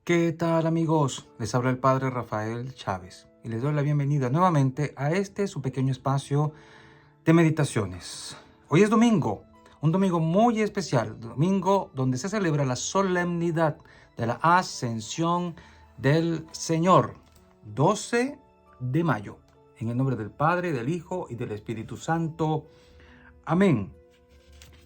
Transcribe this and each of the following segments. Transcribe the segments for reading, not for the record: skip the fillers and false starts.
¿Qué tal, amigos? Les habla el Padre Rafael Chávez y les doy la bienvenida nuevamente a este su pequeño espacio de meditaciones. Hoy es domingo, un domingo muy especial, domingo donde se celebra la solemnidad de la Ascensión del Señor, 12 de mayo. En el nombre del Padre, del Hijo y del Espíritu Santo. Amén.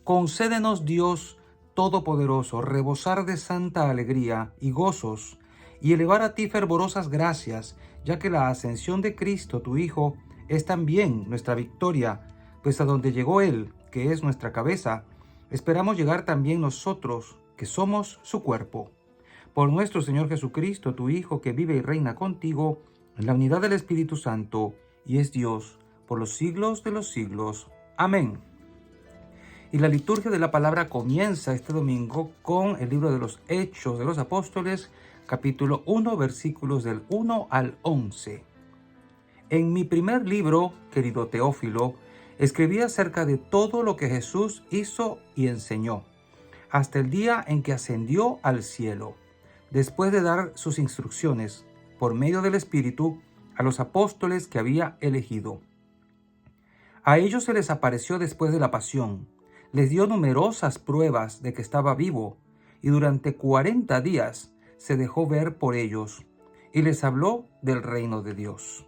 Concédenos, Dios Todopoderoso, rebosar de santa alegría y gozos, y elevar a ti fervorosas gracias, ya que la ascensión de Cristo, tu Hijo, es también nuestra victoria, pues a donde llegó Él, que es nuestra cabeza, esperamos llegar también nosotros, que somos su cuerpo. Por nuestro Señor Jesucristo, tu Hijo, que vive y reina contigo, en la unidad del Espíritu Santo, y es Dios, por los siglos de los siglos. Amén. Y la liturgia de la palabra comienza este domingo con el libro de los Hechos de los Apóstoles, capítulo 1, versículos del 1 al 11. En mi primer libro, querido Teófilo, escribí acerca de todo lo que Jesús hizo y enseñó, hasta el día en que ascendió al cielo, después de dar sus instrucciones, por medio del Espíritu, a los apóstoles que había elegido. A ellos se les apareció después de la pasión. Les dio numerosas pruebas de que estaba vivo, y durante 40 días se dejó ver por ellos, y les habló del reino de Dios.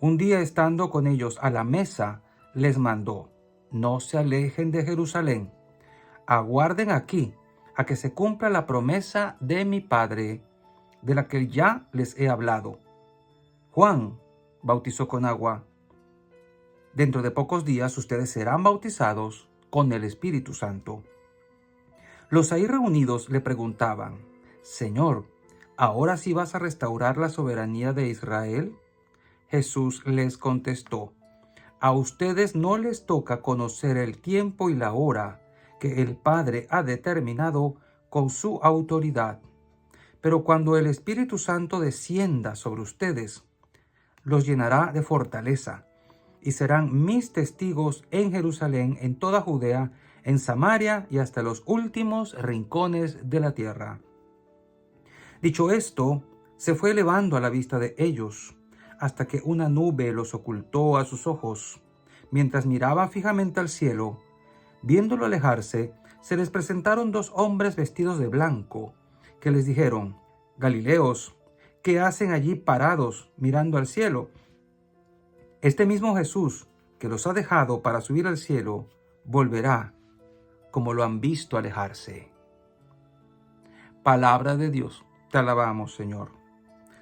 Un día, estando con ellos a la mesa, les mandó: no se alejen de Jerusalén, aguarden aquí a que se cumpla la promesa de mi Padre, de la que ya les he hablado. Juan bautizó con agua. Dentro de pocos días ustedes serán bautizados con el Espíritu Santo. Los ahí reunidos le preguntaban: Señor, ¿ahora sí vas a restaurar la soberanía de Israel? Jesús les contestó: a ustedes no les toca conocer el tiempo y la hora que el Padre ha determinado con su autoridad. Pero cuando el Espíritu Santo descienda sobre ustedes, los llenará de fortaleza, y serán mis testigos en Jerusalén, en toda Judea, en Samaria y hasta los últimos rincones de la tierra. Dicho esto, se fue elevando a la vista de ellos, hasta que una nube los ocultó a sus ojos. Mientras miraban fijamente al cielo, viéndolo alejarse, se les presentaron dos hombres vestidos de blanco, que les dijeron: Galileos, ¿qué hacen allí parados mirando al cielo? Este mismo Jesús, que los ha dejado para subir al cielo, volverá, como lo han visto alejarse. Palabra de Dios, te alabamos, Señor.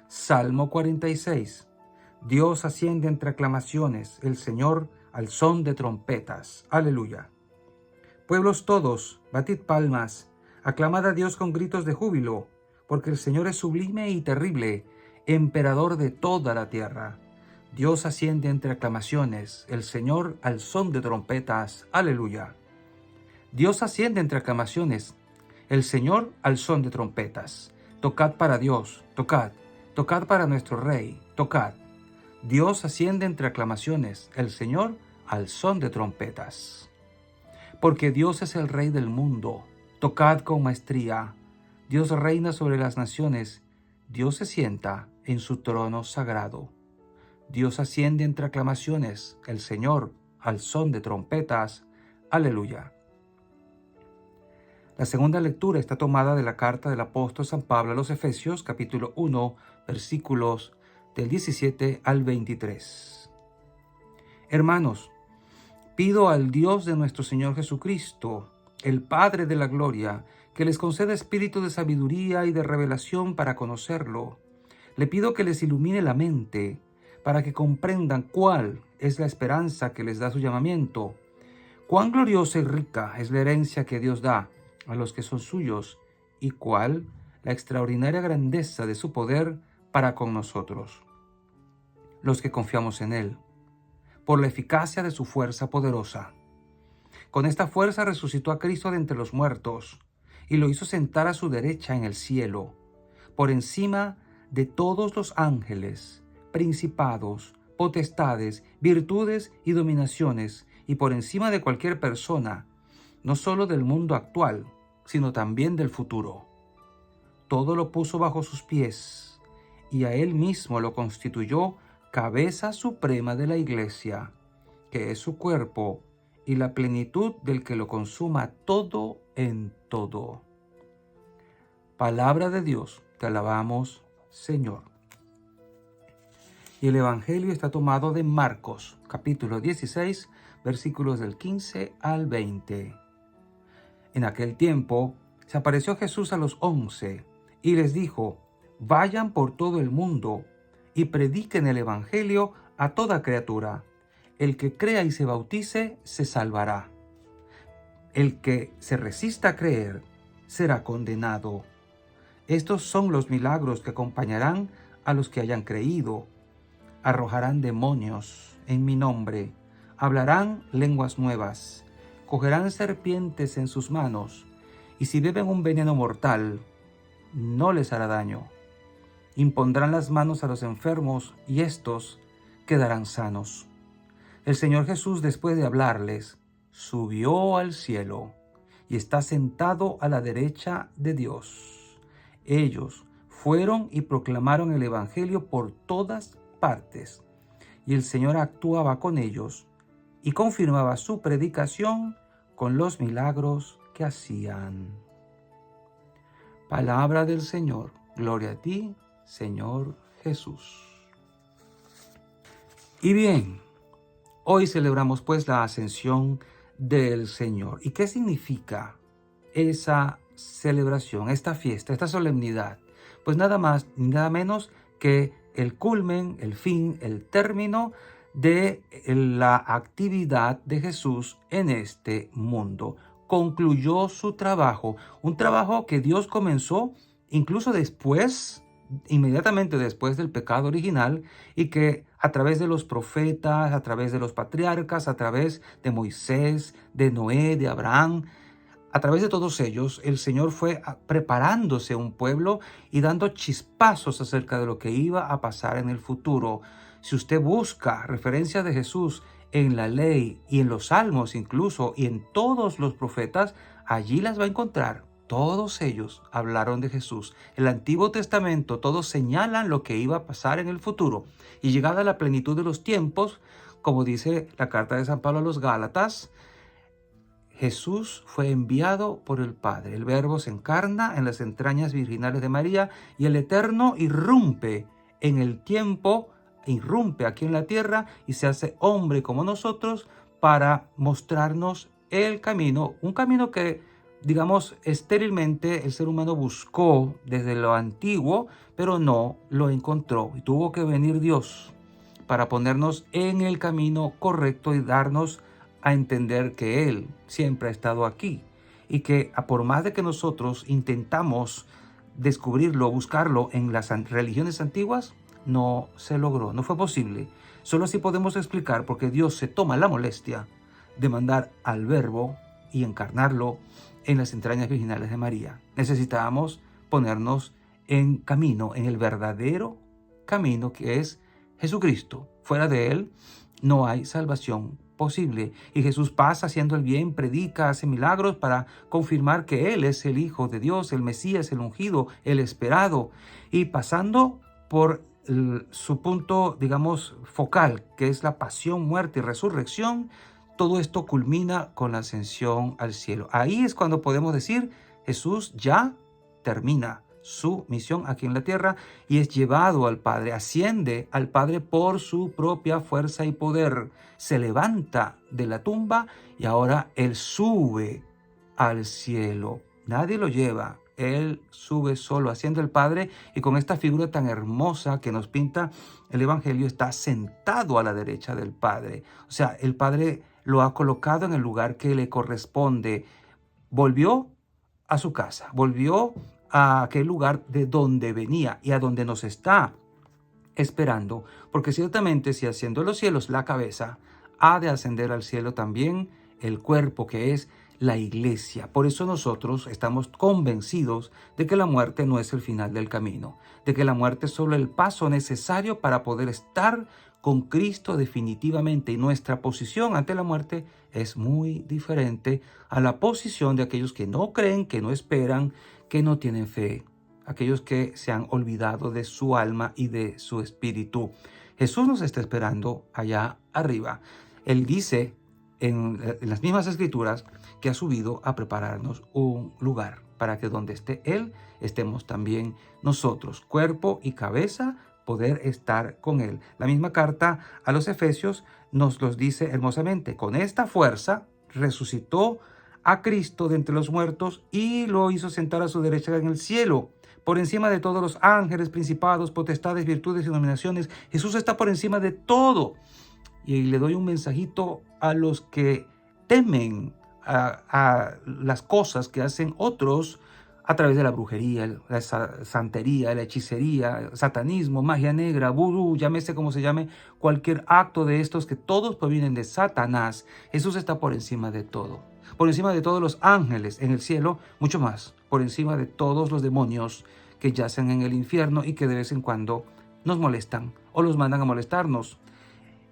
Salmo 46. Dios asciende entre aclamaciones, el Señor al son de trompetas. Aleluya. Pueblos todos, batid palmas, aclamad a Dios con gritos de júbilo, porque el Señor es sublime y terrible, emperador de toda la tierra. Dios asciende entre aclamaciones, el Señor al son de trompetas. Aleluya. Dios asciende entre aclamaciones, el Señor al son de trompetas. Tocad para Dios, tocad, tocad para nuestro Rey, tocad. Dios asciende entre aclamaciones, el Señor al son de trompetas. Porque Dios es el Rey del mundo, tocad con maestría. Dios reina sobre las naciones, Dios se sienta en su trono sagrado. Dios asciende entre aclamaciones, el Señor al son de trompetas. Aleluya. La segunda lectura está tomada de la carta del apóstol San Pablo a los Efesios, capítulo 1, versículos del 17 al 23. Hermanos, pido al Dios de nuestro Señor Jesucristo, el Padre de la gloria, que les conceda espíritu de sabiduría y de revelación para conocerlo. Le pido que les ilumine la mente, para que comprendan cuál es la esperanza que les da su llamamiento, cuán gloriosa y rica es la herencia que Dios da a los que son suyos, y cuál la extraordinaria grandeza de su poder para con nosotros, los que confiamos en Él, por la eficacia de su fuerza poderosa. Con esta fuerza resucitó a Cristo de entre los muertos, y lo hizo sentar a su derecha en el cielo, por encima de todos los ángeles, principados, potestades, virtudes y dominaciones, y por encima de cualquier persona, no solo del mundo actual, sino también del futuro. todo lo puso bajo sus pies y a él mismo lo constituyó cabeza suprema de la iglesia, que es su cuerpo y la plenitud del que lo consuma todo en todo. Palabra de Dios, te alabamos, Señor. Y el Evangelio está tomado de Marcos, capítulo 16, versículos del 15 al 20. En aquel tiempo se apareció Jesús a los 11 y les dijo: vayan por todo el mundo y prediquen el Evangelio a toda criatura. El que crea y se bautice se salvará. El que se resista a creer será condenado. Estos son los milagros que acompañarán a los que hayan creído. Arrojarán demonios en mi nombre, hablarán lenguas nuevas, cogerán serpientes en sus manos, y si beben un veneno mortal, no les hará daño. Impondrán las manos a los enfermos y éstos quedarán sanos. El Señor Jesús, después de hablarles, subió al cielo y está sentado a la derecha de Dios. Ellos fueron y proclamaron el Evangelio por todas partes, y el Señor actuaba con ellos y confirmaba su predicación con los milagros que hacían. Palabra del Señor. Gloria a ti, Señor Jesús. Y bien, hoy celebramos pues la ascensión del Señor. ¿Y qué significa esa celebración, esta fiesta, esta solemnidad? Pues nada más ni nada menos que el culmen, el fin, el término de la actividad de Jesús en este mundo. Concluyó su trabajo, un trabajo que Dios comenzó incluso después, inmediatamente después del pecado original, y que a través de los profetas, a través de los patriarcas, a través de Moisés, de Noé, de Abraham, a través de todos ellos, el Señor fue preparándose un pueblo y dando chispazos acerca de lo que iba a pasar en el futuro. Si usted busca referencias de Jesús en la ley y en los salmos incluso, y en todos los profetas, allí las va a encontrar. Todos ellos hablaron de Jesús. El Antiguo Testamento, todos señalan lo que iba a pasar en el futuro. Y llegada la plenitud de los tiempos, como dice la carta de San Pablo a los Gálatas, Jesús fue enviado por el Padre. El Verbo se encarna en las entrañas virginales de María y el Eterno irrumpe en el tiempo, irrumpe aquí en la tierra y se hace hombre como nosotros para mostrarnos el camino, un camino que, digamos, estérilmente el ser humano buscó desde lo antiguo, pero no lo encontró. Y tuvo que venir Dios para ponernos en el camino correcto y darnos a entender que Él siempre ha estado aquí y que por más de que nosotros intentamos descubrirlo, buscarlo en las religiones antiguas, no se logró, no fue posible. Solo así podemos explicar por qué Dios se toma la molestia de mandar al Verbo y encarnarlo en las entrañas virginales de María. Necesitábamos ponernos en camino, en el verdadero camino que es Jesucristo. Fuera de Él no hay salvación posible. Y Jesús pasa haciendo el bien, predica, hace milagros para confirmar que Él es el Hijo de Dios, el Mesías, el ungido, el esperado. Y pasando por su punto, digamos, focal, que es la pasión, muerte y resurrección, todo esto culmina con la ascensión al cielo. Ahí es cuando podemos decir, Jesús ya termina su misión aquí en la tierra y es llevado al Padre, asciende al Padre por su propia fuerza y poder, se levanta de la tumba y ahora Él sube al cielo. Nadie lo lleva, Él sube solo, asciende al Padre y con esta figura tan hermosa que nos pinta el Evangelio está sentado a la derecha del Padre. O sea, el Padre lo ha colocado en el lugar que le corresponde. Volvió a su casa, volvió a aquel lugar de donde venía y a donde nos está esperando, porque ciertamente si asciende a los cielos la cabeza, ha de ascender al cielo también el cuerpo que es la iglesia. Por eso nosotros estamos convencidos de que la muerte no es el final del camino, de que la muerte es solo el paso necesario para poder estar con Cristo definitivamente, y nuestra posición ante la muerte es muy diferente a la posición de aquellos que no creen, que no esperan, que no tienen fe. aquellos que se han olvidado de su alma y de su espíritu. Jesús nos está esperando allá arriba. Él dice en las mismas escrituras que ha subido a prepararnos un lugar para que donde esté Él, estemos también nosotros, cuerpo y cabeza, poder estar con Él. La misma carta a los Efesios nos los dice hermosamente. Con esta fuerza resucitó a Cristo de entre los muertos y lo hizo sentar a su derecha en el cielo, por encima de todos los ángeles, principados, potestades, virtudes y dominaciones. Jesús está por encima de todo. Y le doy un mensajito a los que temen a las cosas que hacen otros a través de la brujería, la santería, la hechicería, satanismo, magia negra, vudú, llámese como se llame, cualquier acto de estos que todos provienen de Satanás. Jesús está por encima de todo, por encima de todos los ángeles en el cielo, mucho más, por encima de todos los demonios que yacen en el infierno y que de vez en cuando nos molestan o los mandan a molestarnos.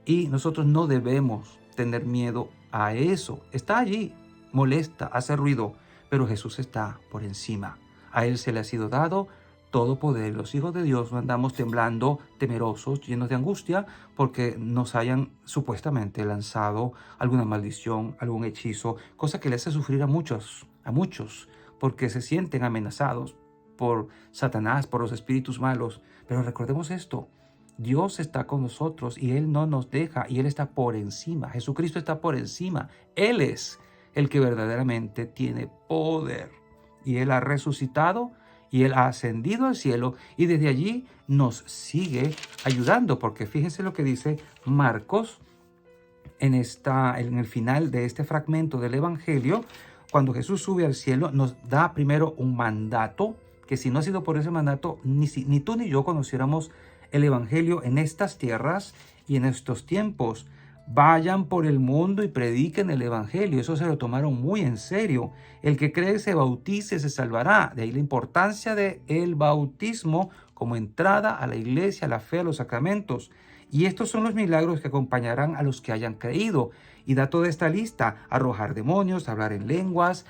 Y nosotros no debemos tener miedo a eso. Está allí, molesta, hace ruido, pero Jesús está por encima. A Él se le ha sido dado todo poder. Los hijos de Dios no andamos temblando, temerosos, llenos de angustia, porque nos hayan supuestamente lanzado alguna maldición, algún hechizo, cosa que le hace sufrir a muchos, porque se sienten amenazados por Satanás, por los espíritus malos. Pero recordemos esto. Dios está con nosotros y Él no nos deja y Él está por encima. Jesucristo está por encima. Él es el que verdaderamente tiene poder. Y Él ha resucitado y Él ha ascendido al cielo y desde allí nos sigue ayudando. Porque fíjense lo que dice Marcos en el final de este fragmento del Evangelio. Cuando Jesús sube al cielo nos da primero un mandato que si no ha sido por ese mandato ni tú ni yo conociéramos el Evangelio en estas tierras y en estos tiempos. Vayan por el mundo y prediquen el Evangelio. Eso se lo tomaron muy en serio. El que cree se bautice se salvará. De ahí la importancia del bautismo como entrada a la iglesia, a la fe, a los sacramentos. Y estos son los milagros que acompañarán a los que hayan creído. Y da toda esta lista: arrojar demonios, hablar en lenguas,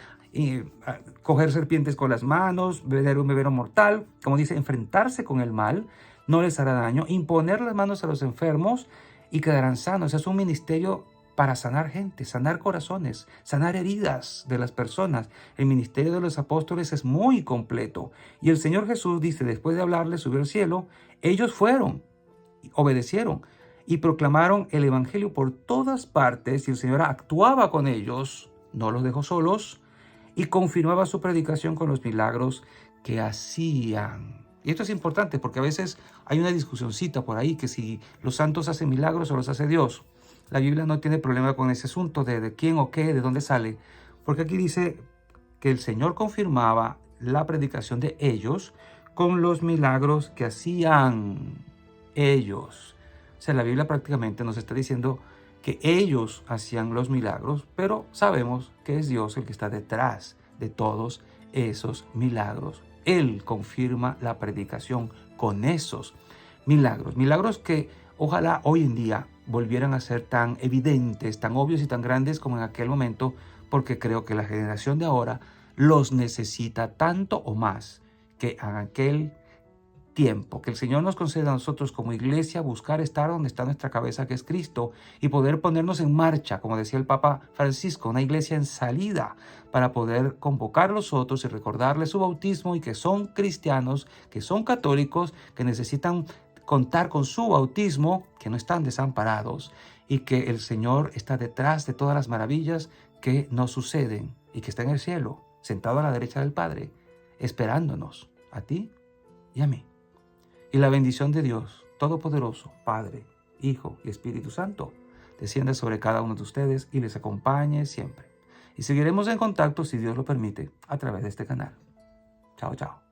coger serpientes con las manos, beber un bebero mortal, como dice, enfrentarse con el mal, no les hará daño, imponer las manos a los enfermos y quedarán sanos. Es un ministerio para sanar gente, sanar corazones, sanar heridas de las personas. El ministerio de los apóstoles es muy completo. Y el Señor Jesús dice, después de hablarles, subió al cielo, ellos fueron, obedecieron y proclamaron el Evangelio por todas partes y el Señor actuaba con ellos, no los dejó solos y confirmaba su predicación con los milagros que hacían. Y esto es importante porque a veces hay una discusioncita por ahí que si los santos hacen milagros o los hace Dios. La Biblia no tiene problema con ese asunto de quién o qué, de dónde sale. Porque aquí dice que el Señor confirmaba la predicación de ellos con los milagros que hacían ellos. O sea, la Biblia prácticamente nos está diciendo que ellos hacían los milagros, pero sabemos que es Dios el que está detrás de todos esos milagros. Él confirma la predicación con esos milagros. Milagros que ojalá hoy en día volvieran a ser tan evidentes, tan obvios y tan grandes como en aquel momento, porque creo que la generación de ahora los necesita tanto o más que en aquel tiempo. Que el Señor nos conceda a nosotros como iglesia buscar estar donde está nuestra cabeza, que es Cristo, y poder ponernos en marcha, como decía el Papa Francisco, una iglesia en salida para poder convocar a los otros y recordarles su bautismo y que son cristianos, que son católicos, que necesitan contar con su bautismo, que no están desamparados y que el Señor está detrás de todas las maravillas que nos suceden y que está en el cielo, sentado a la derecha del Padre, esperándonos a ti y a mí. Y la bendición de Dios Todopoderoso, Padre, Hijo y Espíritu Santo, descienda sobre cada uno de ustedes y les acompañe siempre. Y seguiremos en contacto, si Dios lo permite, a través de este canal. Chao, chao.